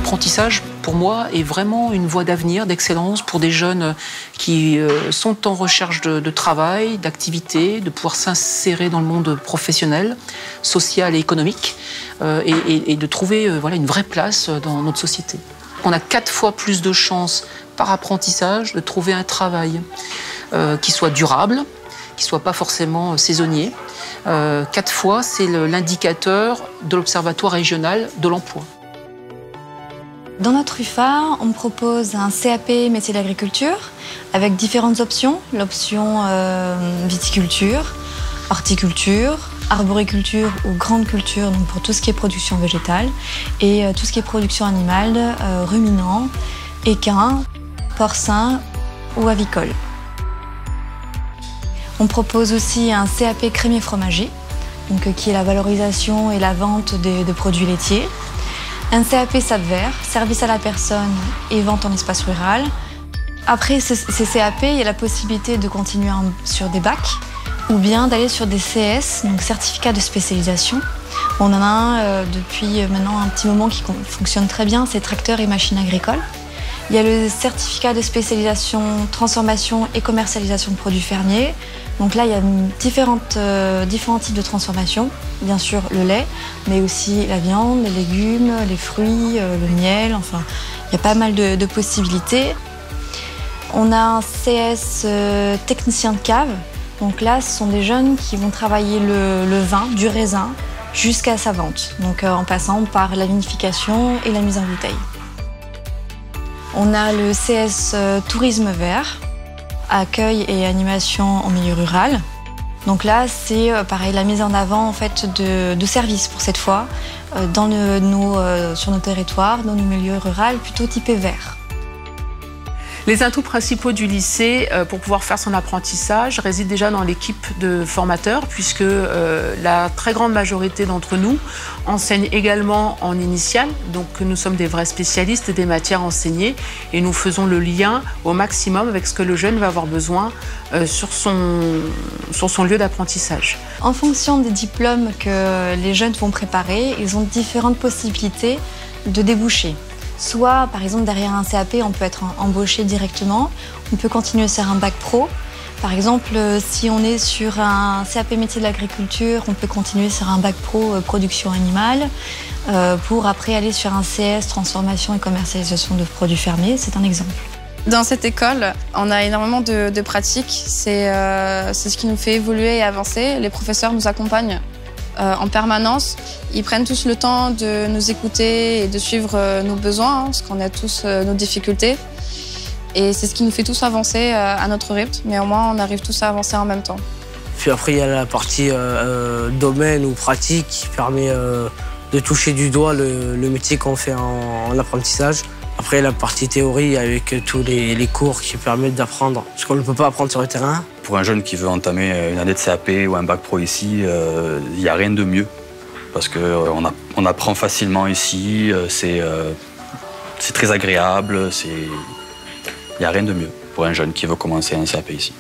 L'apprentissage, pour moi, est vraiment une voie d'avenir, d'excellence pour des jeunes qui sont en recherche de travail, d'activité, de pouvoir s'insérer dans le monde professionnel, social et économique, et de trouver voilà, une vraie place dans notre société. On a 4 fois plus de chances par apprentissage de trouver un travail qui soit durable, qui ne soit pas forcément saisonnier. 4 fois, c'est l'indicateur de l'Observatoire régional de l'emploi. Dans notre UFA, on propose un CAP métier d'agriculture avec différentes options. L'option viticulture, horticulture, arboriculture ou grande culture, donc pour tout ce qui est production végétale, et tout ce qui est production animale, ruminants, équins, porcins ou avicoles. On propose aussi un CAP crémier fromager, donc, qui est la valorisation et la vente de produits laitiers. Un CAP SAP-Vert, service à la personne et vente en espace rural. Après ces CAP, il y a la possibilité de continuer sur des bacs ou bien d'aller sur des CS, donc certificats de spécialisation. On en a un depuis maintenant un petit moment qui fonctionne très bien, c'est tracteurs et machines agricoles. Il y a le certificat de spécialisation, transformation et commercialisation de produits fermiers. Donc là, il y a différents types de transformation. Bien sûr, le lait, mais aussi la viande, les légumes, les fruits, le miel. Enfin, il y a pas mal de possibilités. On a un CS technicien de cave. Donc là, ce sont des jeunes qui vont travailler le vin, du raisin, jusqu'à sa vente. Donc en passant par la vinification et la mise en bouteille. On a le CS tourisme vert, accueil et animation en milieu rural. Donc là, c'est pareil, la mise en avant en fait, de services pour cette fois, sur nos territoires, dans nos milieux ruraux, plutôt typés verts. Les atouts principaux du lycée pour pouvoir faire son apprentissage résident déjà dans l'équipe de formateurs, puisque la très grande majorité d'entre nous enseignent également en initiale. Donc nous sommes des vrais spécialistes des matières enseignées et nous faisons le lien au maximum avec ce que le jeune va avoir besoin sur son lieu d'apprentissage. En fonction des diplômes que les jeunes vont préparer, ils ont différentes possibilités de déboucher. Soit, par exemple, derrière un CAP, on peut être embauché directement. On peut continuer sur un bac pro. Par exemple, si on est sur un CAP métier de l'agriculture, on peut continuer sur un bac pro production animale pour après aller sur un CS transformation et commercialisation de produits fermiers. C'est un exemple. Dans cette école, on a énormément de pratiques. C'est ce qui nous fait évoluer et avancer. Les professeurs nous accompagnent en permanence. Ils prennent tous le temps de nous écouter et de suivre nos besoins, parce qu'on a tous nos difficultés. Et c'est ce qui nous fait tous avancer à notre rythme, mais au moins on arrive tous à avancer en même temps. Puis après, il y a la partie domaine ou pratique qui permet de toucher du doigt le métier qu'on fait en apprentissage. Après, la partie théorie avec tous les cours qui permettent d'apprendre ce qu'on ne peut pas apprendre sur le terrain. Pour un jeune qui veut entamer une année de CAP ou un bac pro ici, il n'y a rien de mieux. Parce qu'on apprend facilement ici, c'est très agréable, il n'y a rien de mieux pour un jeune qui veut commencer un CAP ici.